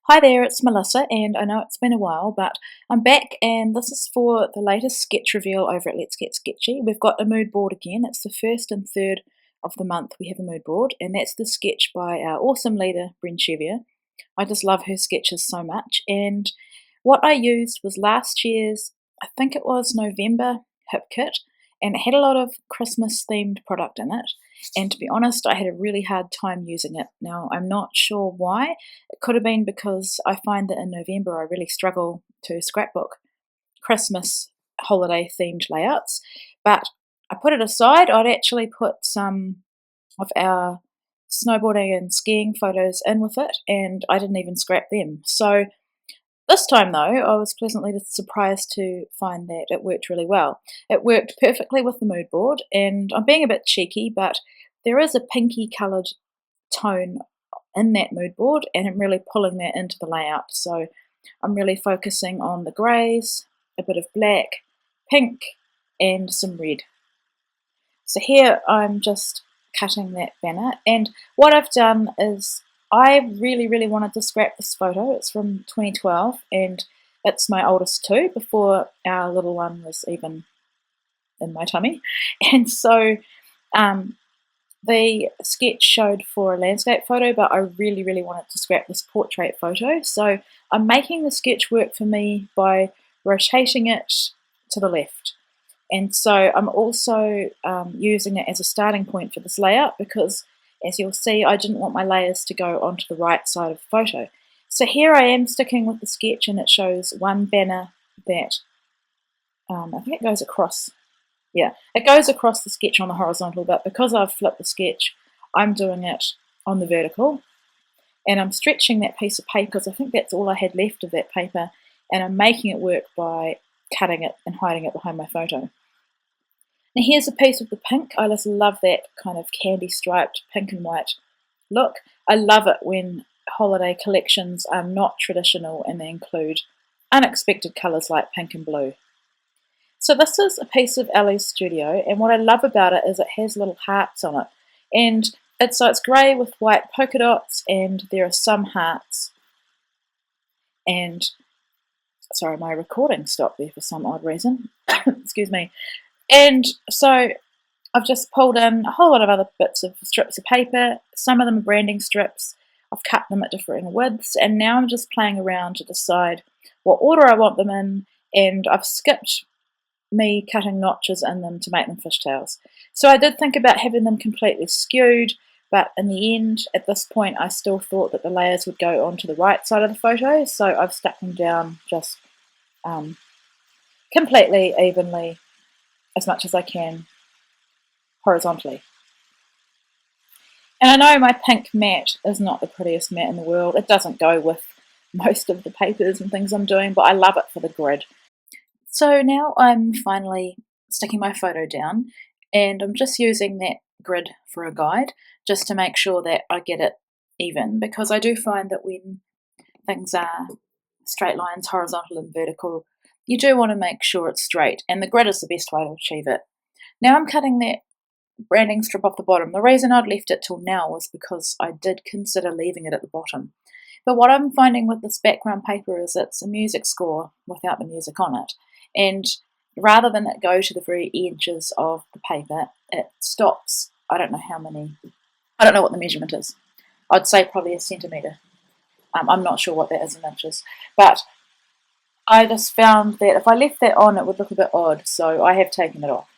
Hi there, it's Melissa, and I know it's been a while, but I'm back, and this is for the latest sketch reveal over at Let's Get Sketchy. We've got a mood board again. It's the first and third of the month we have a mood board, and that's the sketch by our awesome leader, Bryn Chevier. I just love her sketches so much, and what I used was last year's, I think it was November hip kit, and it had a lot of Christmas themed product in it. And to be honest, I had a really hard time using it. Now, I'm not sure why. It could have been because I find that in November I really struggle to scrapbook Christmas holiday themed layouts. But I put it aside. I'd actually put some of our snowboarding and skiing photos in with it, and I didn't even scrap them. So this time, though, I was pleasantly surprised to find that it worked really well. It worked perfectly with the mood board, and I'm being a bit cheeky, but there is a pinky coloured tone in that mood board, and I'm really pulling that into the layout. So I'm really focusing on the greys, a bit of black, pink, and some red. So here I'm just cutting that banner, and what I've done is I really wanted to scrap this photo. It's from 2012, and it's my oldest too, before our little one was even in my tummy. And so the sketch showed for a landscape photo, but I really wanted to scrap this portrait photo. So I'm making the sketch work for me by rotating it to the left. And so I'm also using it as a starting point for this layout because, as you'll see, I didn't want my layers to go onto the right side of the photo. So here I am sticking with the sketch, and it shows one banner that I think it goes across. Yeah, it goes across the sketch on the horizontal, but because I've flipped the sketch, I'm doing it on the vertical. And I'm stretching that piece of paper because I think that's all I had left of that paper, and I'm making it work by cutting it and hiding it behind my photo. Now here's a piece of the pink. I just love that kind of candy striped pink and white look. I love it when holiday collections are not traditional and they include unexpected colours like pink and blue. So this is a piece of Ellie's studio, and what I love about it is it has little hearts on it. And it's grey with white polka dots, and there are some hearts. And sorry, my recording stopped there for some odd reason. Excuse me. And so I've just pulled in a whole lot of other bits of strips of paper. Some of them are branding strips. I've cut them at differing widths, and now I'm just playing around to decide what order I want them in, and I've skipped me cutting notches in them to make them fishtails. So I did think about having them completely skewed, but in the end, at this point, I still thought that the layers would go onto the right side of the photo, so I've stuck them down just completely evenly as much as I can horizontally. And I know my pink matte is not the prettiest matte in the world. It doesn't go with most of the papers and things I'm doing, but I love it for the grid. So now I'm finally sticking my photo down, and I'm just using that grid for a guide just to make sure that I get it even, because I do find that when things are straight lines, horizontal and vertical, you do want to make sure it's straight, and the grid is the best way to achieve it. Now I'm cutting that branding strip off the bottom. The reason I'd left it till now was because I did consider leaving it at the bottom. But what I'm finding with this background paper is it's a music score without the music on it. And rather than it go to the very edges of the paper, it stops. I don't know what the measurement is. I'd say probably a centimetre. I'm not sure what that is in inches. But I just found that if I left that on, it would look a bit odd, so I have taken it off.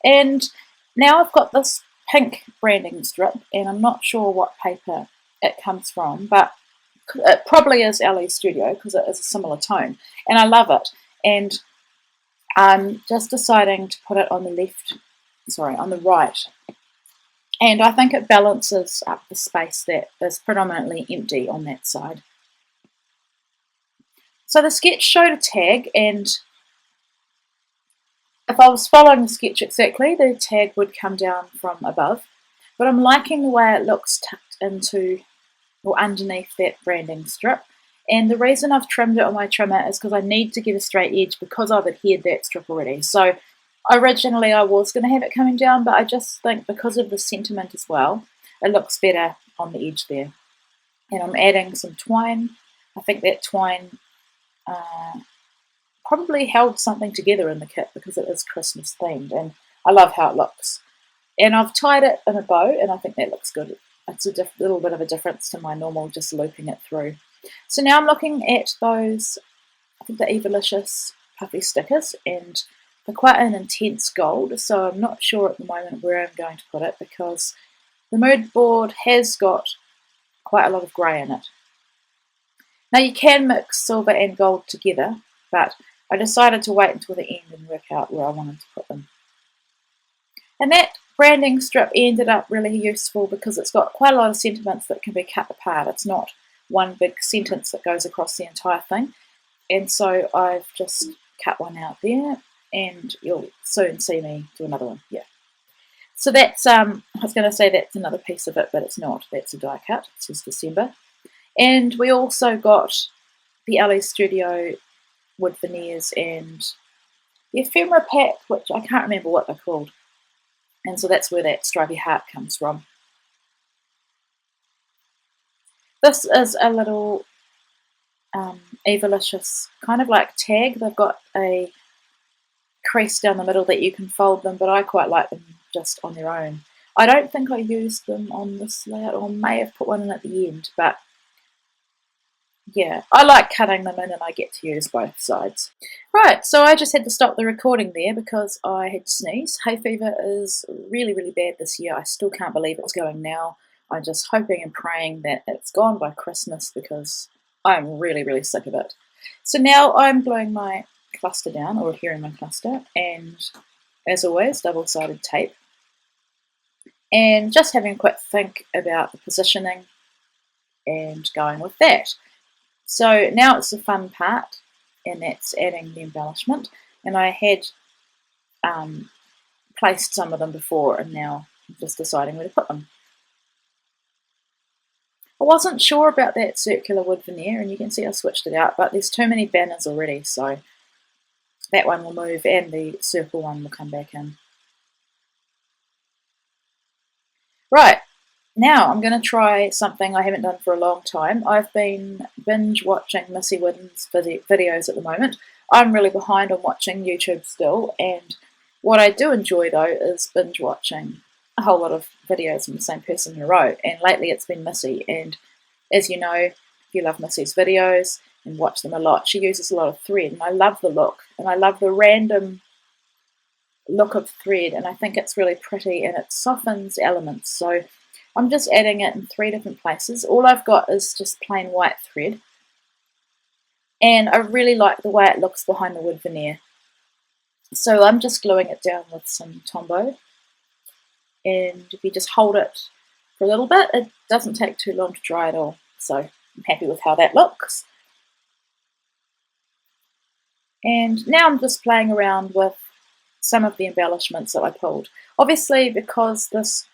And now I've got this pink branding strip, and I'm not sure what paper it comes from, but it probably is Ellie's Studio because it is a similar tone, and I love it. And I'm just deciding to put it on the right. And I think it balances up the space that is predominantly empty on that side. So the sketch showed a tag, and if I was following the sketch exactly, the tag would come down from above. But I'm liking the way it looks tucked into or underneath that branding strip. And the reason I've trimmed it on my trimmer is because I need to get a straight edge because I've adhered that strip already. So originally I was going to have it coming down, but I just think because of the sentiment as well, it looks better on the edge there. and I'm adding some twine. I think that twine probably held something together in the kit because it is Christmas themed, and I love how it looks. And I've tied it in a bow, and I think that looks good. It's a little bit of a difference to my normal just looping it through. So now I'm looking at those, I think the Evalicious puffy stickers, and they're quite an intense gold, so I'm not sure at the moment where I'm going to put it because the mood board has got quite a lot of grey in it. Now you can mix silver and gold together, but I decided to wait until the end and work out where I wanted to put them. And that branding strip ended up really useful because it's got quite a lot of sentiments that can be cut apart. It's not one big sentence that goes across the entire thing. And so I've just cut one out there, and you'll soon see me do another one. Yeah. So that's, I was going to say that's another piece of it, but it's not. That's a die cut. It says December. And we also got the LA Studio wood veneers and the ephemera pack, which I can't remember what they're called. And so that's where that stripy heart comes from. This is a little Evalicious kind of like tag. They've got a crease down the middle that you can fold them, but I quite like them just on their own. I don't think I used them on this layout, or may have put one in at the end, but yeah, I like cutting them in and I get to use both sides. Right, so I just had to stop the recording there because I had to sneeze. Hay fever is really, really bad this year. I still can't believe it's going now. I'm just hoping and praying that it's gone by Christmas because I'm really, really sick of it. So now I'm gluing my cluster down, or adhering my cluster, and as always, double-sided tape. And just having a quick think about the positioning and going with that. So now it's the fun part, and that's adding the embellishment. And I had placed some of them before, and now I'm just deciding where to put them. I wasn't sure about that circular wood veneer, and you can see I switched it out, but there's too many banners already, so that one will move and the circle one will come back in. Right, now I'm going to try something I haven't done for a long time. I've been binge watching Missy Whidden's videos at the moment. I'm really behind on watching YouTube still, and what I do enjoy though is binge watching a whole lot of videos from the same person in a row, and lately it's been Missy, and as you know, if you love Missy's videos and watch them a lot, she uses a lot of thread, and I love the look, and I love the random look of thread, and I think it's really pretty and it softens elements. So I'm just adding it in 3 different places. All I've got is just plain white thread, and I really like the way it looks behind the wood veneer. So I'm just gluing it down with some Tombow, and if you just hold it for a little bit, it doesn't take too long to dry at all. So I'm happy with how that looks. And now I'm just playing around with some of the embellishments that I pulled. Obviously, because this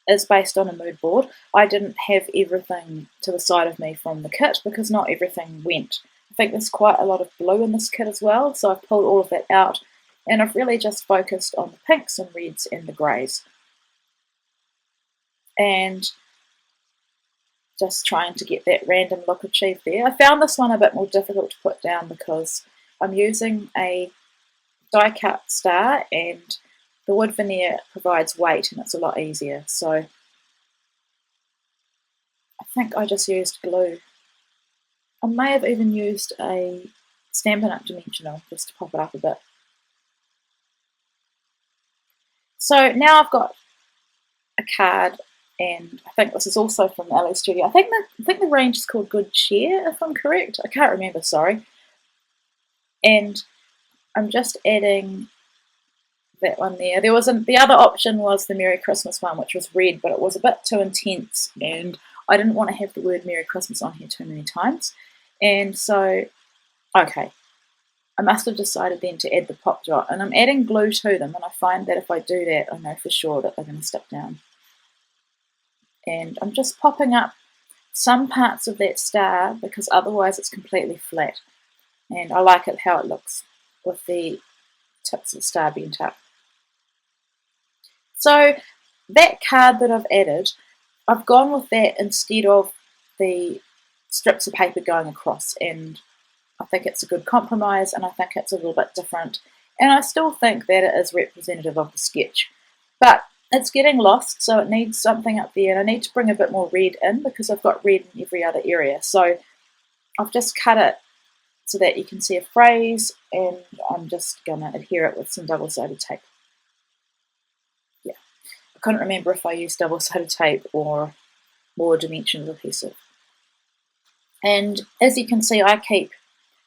is based on a mood board, I didn't have everything to the side of me from the kit because not everything went. I think there's quite a lot of blue in this kit as well, so I've pulled all of that out, and I've really just focused on the pinks and reds and the greys. And just trying to get that random look achieved there. I found this one a bit more difficult to put down because I'm using a die cut star, and the wood veneer provides weight and it's a lot easier. So I think I just used glue. I may have even used a Stampin' Up! Dimensional just to pop it up a bit. So now I've got a card, and I think this is also from the LA Studio. I think the range is called Good Cheer, if I'm correct. I can't remember, sorry. And I'm just adding that one there. The other option was the Merry Christmas one, which was red, but it was a bit too intense, and I didn't want to have the word Merry Christmas on here too many times. And so, okay, I must have decided then to add the pop dot, and I'm adding glue to them, and I find that if I do that, I know for sure that they're going to stick down. And I'm just popping up some parts of that star because otherwise it's completely flat, and I like it how it looks with the tips of the star bent up. So that card that I've added, I've gone with that instead of the strips of paper going across, and I think it's a good compromise, and I think it's a little bit different, and I still think that it is representative of the sketch, but it's getting lost, so it needs something up there, and I need to bring a bit more red in because I've got red in every other area. So I've just cut it so that you can see a phrase, and I'm just going to adhere it with some double-sided tape. Yeah, I couldn't remember if I used double-sided tape or more dimensional adhesive. And as you can see, I keep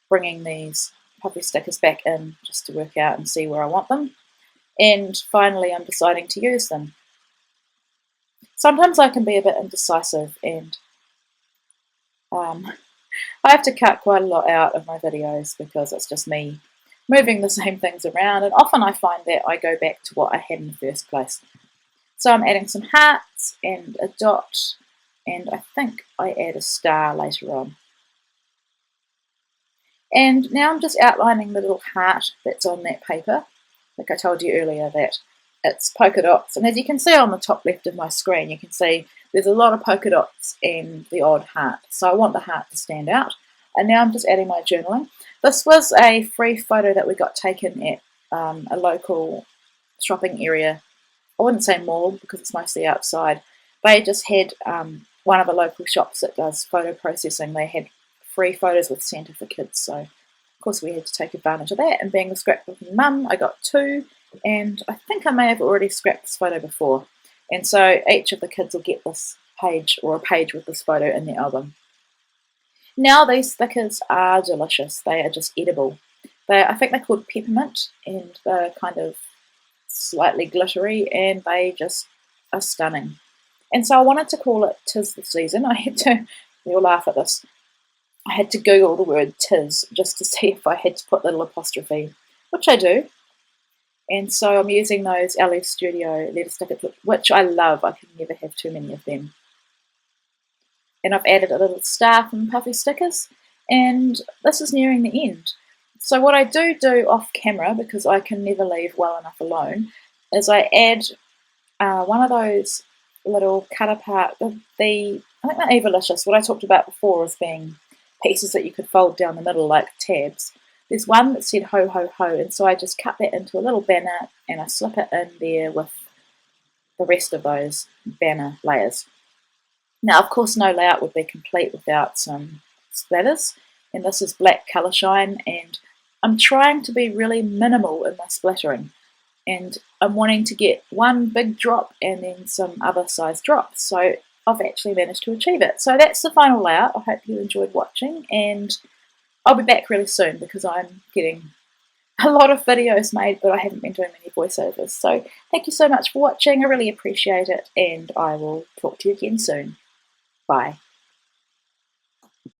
bringing these puffy stickers back in just to work out and see where I want them. And finally, I'm deciding to use them. Sometimes I can be a bit indecisive, and I have to cut quite a lot out of my videos because it's just me moving the same things around, and often I find that I go back to what I had in the first place. So I'm adding some hearts and a dot, and I think I add a star later on. And now I'm just outlining the little heart that's on that paper. Like I told you earlier that it's polka dots, and as you can see on the top left of my screen, you can see there's a lot of polka dots and the odd heart, so I want the heart to stand out. And now I'm just adding my journaling. This was a free photo that we got taken at a local shopping area. I wouldn't say mall because it's mostly outside. They just had one of the local shops that does photo processing. They had free photos with Santa for kids, so of course we had to take advantage of that. And being a scrapbooking mum, I got 2, and I think I may have already scrapped this photo before. And so each of the kids will get this page, or a page with this photo in their album. Now these stickers are delicious. They are just edible. I think they're called peppermint, and they're kind of slightly glittery, and they just are stunning. And so I wanted to call it 'Tis the Season. I had to, you'll laugh at this, I had to Google the word "tis" just to see if I had to put the little apostrophe, which I do. And so I'm using those LF Studio letter stickers, which I love. I can never have too many of them. And I've added a little star from Puffy Stickers, and this is nearing the end. So what I do off camera, because I can never leave well enough alone, is I add one of those little cut apart, I think they're Evalicious, what I talked about before as being pieces that you could fold down the middle like tabs. There's one that said ho ho ho, and so I just cut that into a little banner and I slip it in there with the rest of those banner layers. Now of course no layout would be complete without some splatters, and this is black colour shine, and I'm trying to be really minimal in my splattering, and I'm wanting to get one big drop and then some other size drops, so I've actually managed to achieve it. So that's the final layout. I hope you enjoyed watching, and I'll be back really soon because I'm getting a lot of videos made, but I haven't been doing many voiceovers. So thank you so much for watching. I really appreciate it, and I will talk to you again soon. Bye.